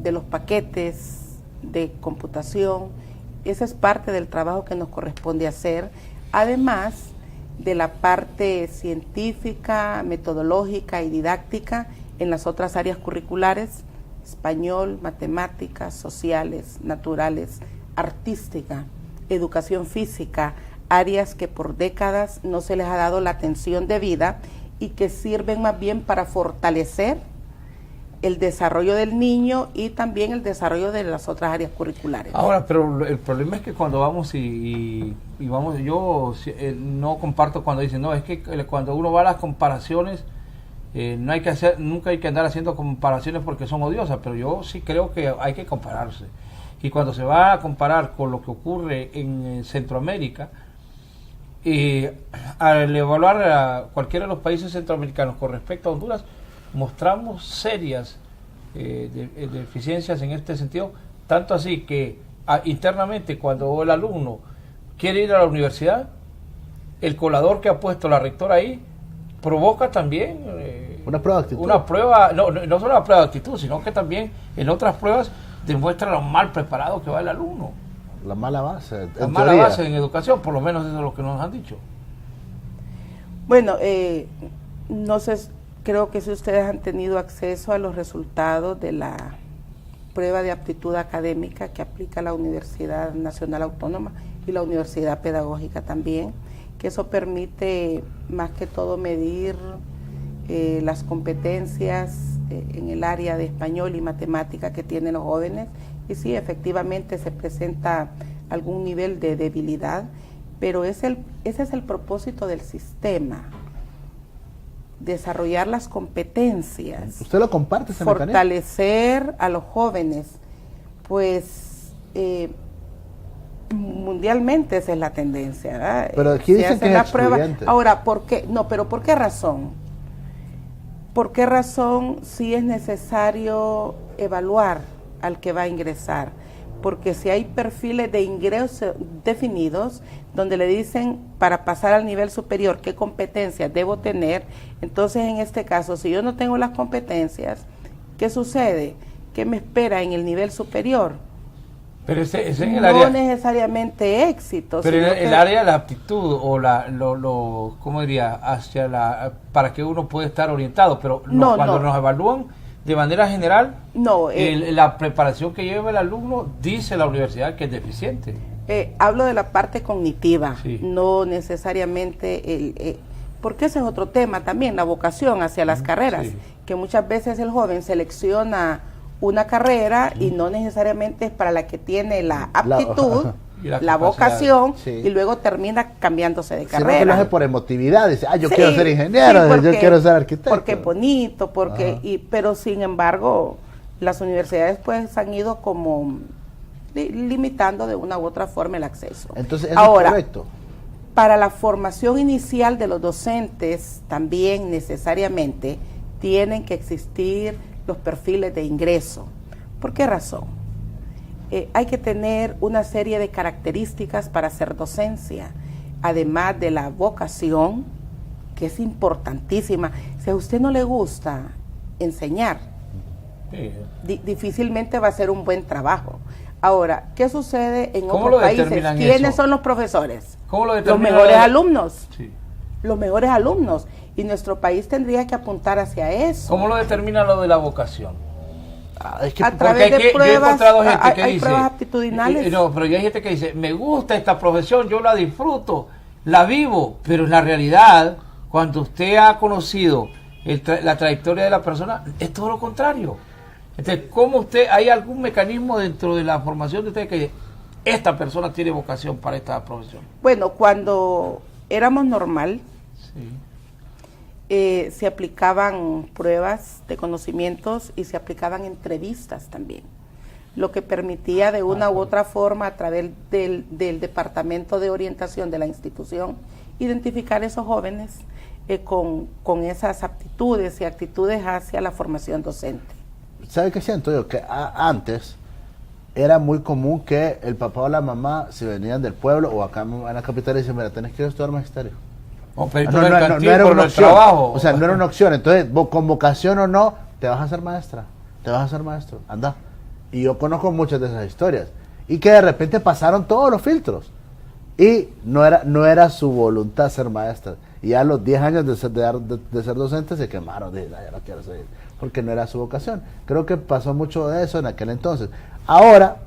los paquetes de computación, esa es parte del trabajo que nos corresponde hacer, además de la parte científica, metodológica y didáctica en las otras áreas curriculares, español, matemáticas, sociales, naturales, artística, educación física, áreas que por décadas no se les ha dado la atención debida y que sirven más bien para fortalecer el desarrollo del niño y también el desarrollo de las otras áreas curriculares. Ahora, pero el problema es que cuando vamos y vamos, yo no comparto cuando dicen, no, es que cuando uno va a las comparaciones, no hay que hacer, nunca hay que andar haciendo comparaciones porque son odiosas, pero yo sí creo que hay que compararse. Y cuando se va a comparar con lo que ocurre en Centroamérica, al evaluar a cualquiera de los países centroamericanos con respecto a Honduras, mostramos serias deficiencias en este sentido, tanto así que internamente cuando el alumno quiere ir a la universidad, el colador que ha puesto la rectora ahí provoca también una prueba de actitud. Una prueba, no solo una prueba de actitud, sino que también en otras pruebas demuestra lo mal preparado que va el alumno. La mala base. La mala base en educación, por lo menos eso es lo que nos han dicho. Bueno, no sé, creo que si ustedes han tenido acceso a los resultados de la prueba de aptitud académica que aplica la Universidad Nacional Autónoma y la Universidad Pedagógica también, que eso permite más que todo medir las competencias en el área de español y matemática que tienen los jóvenes, y sí, efectivamente se presenta algún nivel de debilidad, pero ese es el propósito del sistema, desarrollar las competencias. ¿Usted lo comparte ese fortalecer mecanismo? A los jóvenes, pues mundialmente esa es la tendencia, ¿verdad? Pero aquí dicen que es excluyente. Ahora, ¿por qué? No, pero ¿por qué razón? ¿Por qué razón sí es necesario evaluar al que va a ingresar? Porque si hay perfiles de ingreso definidos, donde le dicen para pasar al nivel superior qué competencias debo tener, entonces en este caso, si yo no tengo las competencias, ¿qué sucede? ¿Qué me espera en el nivel superior? Pero ese es en el no área, necesariamente éxito. pero el área de la aptitud o ¿cómo diría? Para que uno pueda estar orientado, pero cuando nos evalúan de manera general, la preparación que lleva el alumno, dice la universidad que es deficiente. Hablo de la parte cognitiva, sí. No necesariamente porque ese es otro tema también, la vocación hacia las carreras, sí. Que muchas veces el joven selecciona una carrera y no necesariamente es para la que tiene la aptitud, la vocación, sí. Y luego termina cambiándose de carrera. Que lo hace por emotividad, dice, yo quiero ser ingeniero, yo quiero ser arquitecto. Porque es bonito, pero sin embargo, las universidades pues han ido como limitando de una u otra forma el acceso. Entonces, ¿eso ahora, es correcto? Para la formación inicial de los docentes, también necesariamente tienen que existir los perfiles de ingreso. ¿Por qué razón? hay que tener una serie de características para hacer docencia, además de la vocación, que es importantísima. Si a usted no le gusta enseñar, difícilmente va a ser un buen trabajo. Ahora, ¿qué sucede en otros países? ¿Quiénes son los profesores? ¿Cómo lo los mejores alumnos. Sí. Los mejores alumnos. Y nuestro país tendría que apuntar hacia eso. ¿Cómo lo determina lo de la vocación? Es que a través de pruebas, yo he encontrado gente que hay dice, pruebas aptitudinales. No, pero ya hay gente que dice, me gusta esta profesión, yo la disfruto, la vivo, pero en la realidad, cuando usted ha conocido la trayectoria de la persona, es todo lo contrario. Entonces, ¿cómo hay algún mecanismo dentro de la formación de usted que esta persona tiene vocación para esta profesión? Bueno, cuando éramos normal, se aplicaban pruebas de conocimientos y se aplicaban entrevistas también, lo que permitía de una u otra forma a través del departamento de orientación de la institución identificar a esos jóvenes con esas aptitudes y actitudes hacia la formación docente. ¿Sabe qué siento yo? Que antes era muy común que el papá o la mamá, si venían del pueblo o acá en la capital, dicen, mira, tenés que ir a estudiar magisterio. No era una opción. Trabajo. O sea, no era una opción. Entonces, vos, con vocación o no, te vas a hacer maestra, te vas a hacer maestro, anda. Y yo conozco muchas de esas historias. Y que de repente pasaron todos los filtros. Y no era su voluntad ser maestra. Y ya a los 10 años de ser docente se quemaron. Dije, no, ya no quiero ser. Porque no era su vocación. Creo que pasó mucho de eso en aquel entonces. Ahora,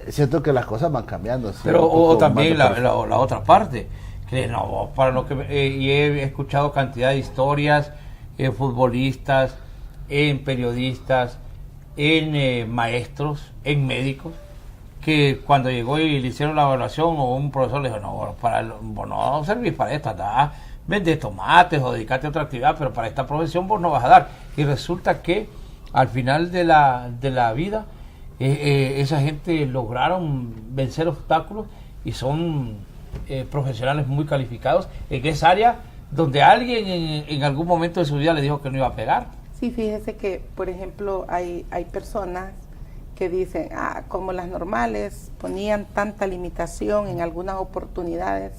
siento que las cosas van cambiando. ¿Sí? Pero o también la otra parte. Que no, para lo que y he escuchado cantidad de historias en futbolistas, en periodistas, en maestros, en médicos, que cuando llegó y le hicieron la evaluación o un profesor le dijo, vos no servís para esto, anda, vende tomates o dedicate a otra actividad, pero para esta profesión vos no vas a dar. Y resulta que al final de la vida esa gente lograron vencer obstáculos y son profesionales muy calificados en esa área donde alguien en algún momento de su vida le dijo que no iba a pegar. Sí, fíjese que, por ejemplo, hay personas que dicen, como las normales ponían tanta limitación en algunas oportunidades,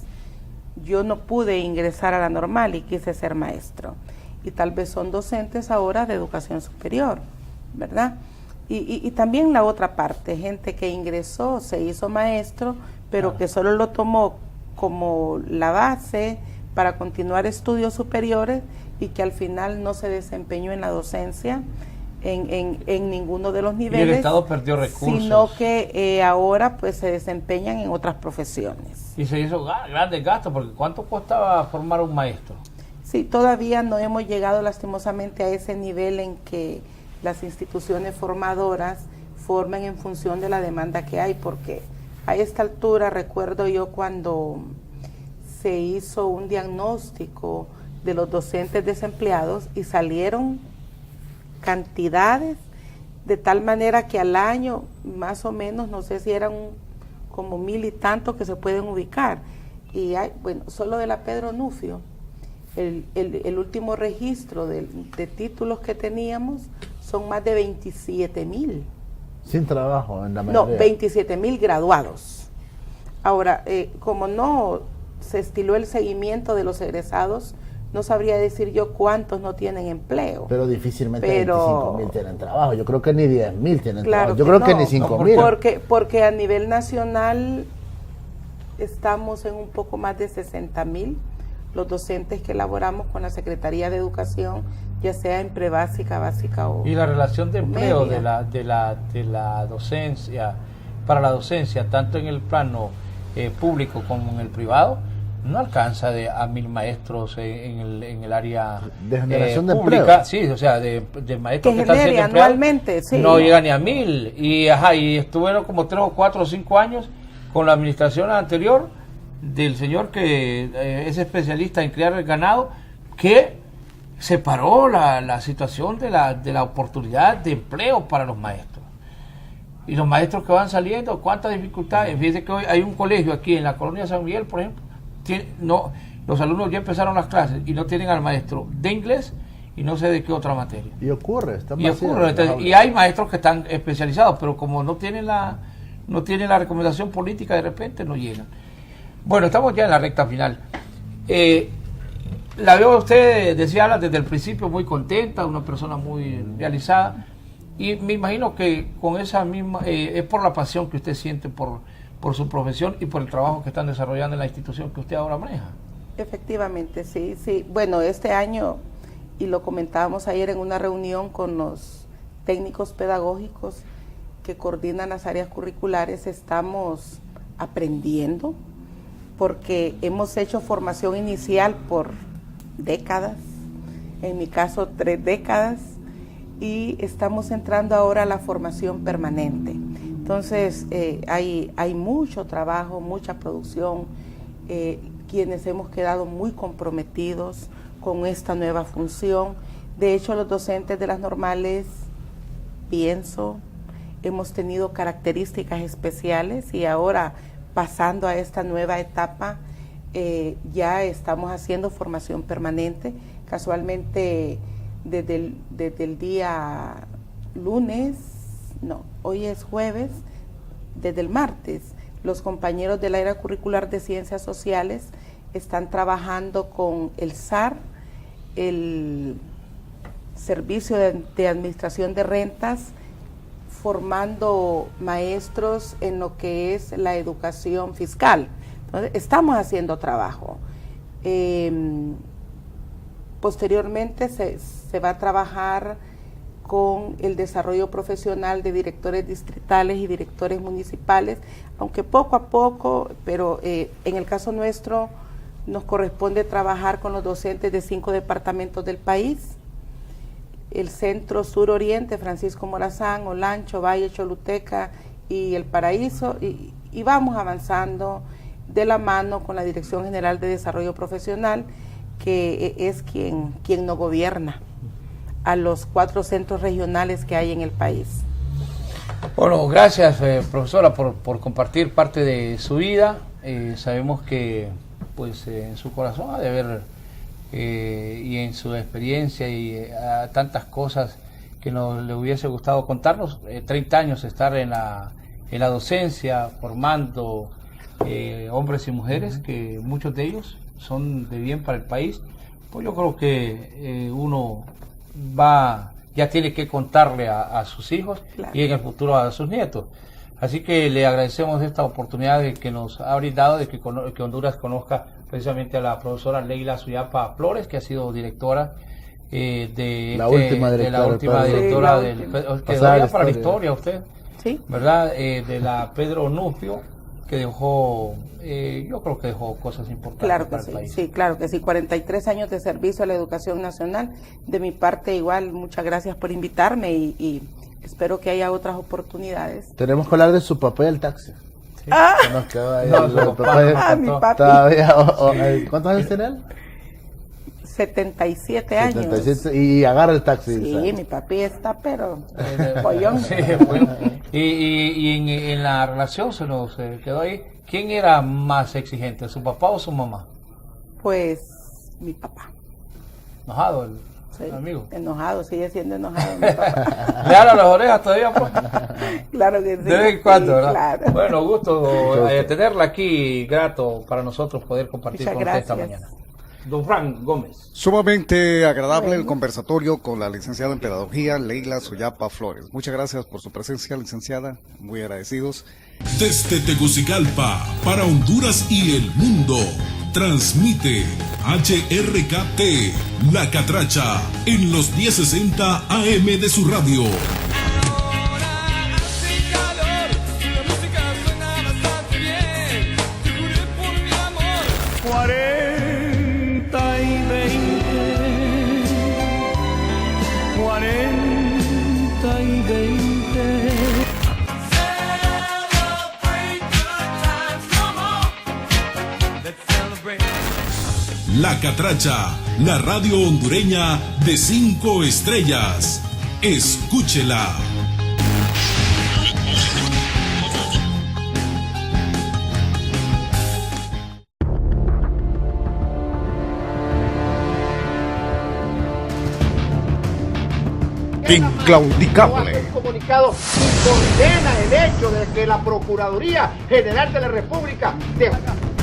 yo no pude ingresar a la normal y quise ser maestro. Y tal vez son docentes ahora de educación superior, ¿verdad? Y también la otra parte, gente que ingresó, se hizo maestro, pero que solo lo tomó como la base para continuar estudios superiores y que al final no se desempeñó en la docencia en ninguno de los niveles. Y el Estado perdió recursos. Sino que ahora pues se desempeñan en otras profesiones. Y se hizo grandes gastos, porque ¿cuánto costaba formar un maestro? Sí, todavía no hemos llegado lastimosamente a ese nivel en que las instituciones formadoras formen en función de la demanda que hay, porque a esta altura recuerdo yo cuando se hizo un diagnóstico de los docentes desempleados y salieron cantidades de tal manera que al año más o menos, no sé si eran como 1000 y tantos que se pueden ubicar. Y hay, bueno, solo de la Pedro Nufio, el último registro de títulos que teníamos son más de 27,000. Sin trabajo en la mayoría. No, 27,000 graduados. Ahora, como no se estiló el seguimiento de los egresados, no sabría decir yo cuántos no tienen empleo. Pero difícilmente 25,000 tienen trabajo. Yo creo que ni 10,000 tienen trabajo. Yo creo que ni 5,000. Porque a nivel nacional estamos en un poco más de 60,000 los docentes que elaboramos con la Secretaría de Educación, ya sea en prebásica, básica o y la relación de empleo media. de la docencia, para la docencia, tanto en el plano público como en el privado, no alcanza a 1000 maestros en el área de generación de pública, empleo. Sí, o sea, de maestros que están genere siendo anualmente, sí. no llega ni a 1000, y estuvieron como 3 o 4 o 5 años con la administración anterior del señor que es especialista en criar el ganado, que separó la situación de la oportunidad de empleo para los maestros. Y los maestros que van saliendo, cuántas dificultades. Fíjense que hoy hay un colegio aquí en la colonia San Miguel, por ejemplo, los alumnos ya empezaron las clases y no tienen al maestro de inglés y no sé de qué otra materia. Y ocurre, está Y ocurre, y hay maestros que están especializados, pero como no tienen la recomendación política, de repente no llegan. Bueno, estamos ya en la recta final. La veo a usted, decía desde el principio, muy contenta, una persona muy realizada, y me imagino que con esa misma, es por la pasión que usted siente por su profesión y por el trabajo que están desarrollando en la institución que usted ahora maneja. Efectivamente, sí. Bueno, este año, y lo comentábamos ayer en una reunión con los técnicos pedagógicos que coordinan las áreas curriculares, estamos aprendiendo, porque hemos hecho formación inicial por décadas, en mi caso 3 décadas, y estamos entrando ahora a la formación permanente. Entonces hay mucho trabajo, mucha producción, quienes hemos quedado muy comprometidos con esta nueva función. De hecho, los docentes de las normales, hemos tenido características especiales, y ahora, pasando a esta nueva etapa, ya estamos haciendo formación permanente. Casualmente, desde el día lunes, hoy es jueves, desde el martes, los compañeros del área curricular de Ciencias Sociales están trabajando con el SAR, el Servicio de Administración de Rentas, formando maestros en lo que es la educación fiscal. Entonces, estamos haciendo trabajo. Posteriormente se va a trabajar con el desarrollo profesional de directores distritales y directores municipales, aunque poco a poco, pero en el caso nuestro nos corresponde trabajar con los docentes de 5 departamentos del país: el Centro Sur Oriente, Francisco Morazán, Olancho, Valle, Choluteca y El Paraíso, y vamos avanzando de la mano con la Dirección General de Desarrollo Profesional, que es quien nos gobierna a los 4 centros regionales que hay en el país. Bueno, gracias profesora por compartir parte de su vida. Sabemos que pues en su corazón ha de haber y en su experiencia y tantas cosas que le hubiese gustado contarnos. 30 años estar en la docencia, formando hombres y mujeres, que muchos de ellos son de bien para el país. Pues yo creo que uno ya tiene que contarle a sus hijos, claro, y en el futuro a sus nietos. Así que le agradecemos esta oportunidad que nos ha brindado de que Honduras conozca precisamente a la profesora Leila Suyapa Flores, que ha sido directora de la última directora del que daría para la historia usted, ¿sí?, ¿verdad? De la Pedro Nufio, que dejó, yo creo que dejó cosas importantes, claro, para el país. Sí, claro que sí, 43 años de servicio a la educación nacional. De mi parte igual, muchas gracias por invitarme y espero que haya otras oportunidades. Tenemos que hablar de su papá y el taxi. Sí, nos quedó ahí mi papi. Todavía, ¿cuántos años tiene él? 77 años. 77, y agarra el taxi. Sí, ¿sabes? Mi papi está, pero pollón. Sí, bueno. Y en la relación se nos quedó ahí. ¿Quién era más exigente, su papá o su mamá? Pues mi papá. ¿Enojado el amigo? Enojado, sigue siendo enojado mi papá. ¿Le hablan las orejas todavía, pues? Claro que sí. De vez en cuando, ¿verdad? Claro. Bueno, gusto tenerla aquí, grato para nosotros poder compartir con usted esta mañana. Don Frank Gómez. Sumamente agradable el conversatorio con la licenciada en Pedagogía Leila Suyapa Flores. Muchas gracias por su presencia, licenciada. Muy agradecidos. Desde Tegucigalpa, para Honduras y el mundo, transmite HRKT, La Catracha, en los 1060 AM de su radio. La Catracha, la radio hondureña de 5 estrellas. Escúchela. Inclaudicable. Un comunicado y condena el hecho de que la Procuraduría General de la República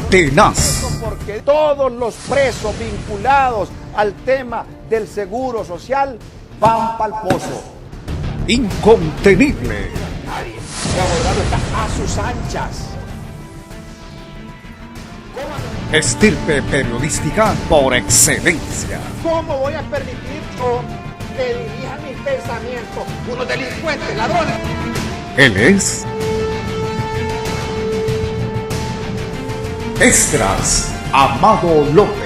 Tenaz. porque todos los presos vinculados al tema del seguro social van para el pozo. Incontenible. El abogado está a sus anchas. Estirpe periodística por excelencia. ¿Cómo voy a permitir que dirijan mis pensamientos unos delincuentes, ladrones? Él es Esdras Amado López.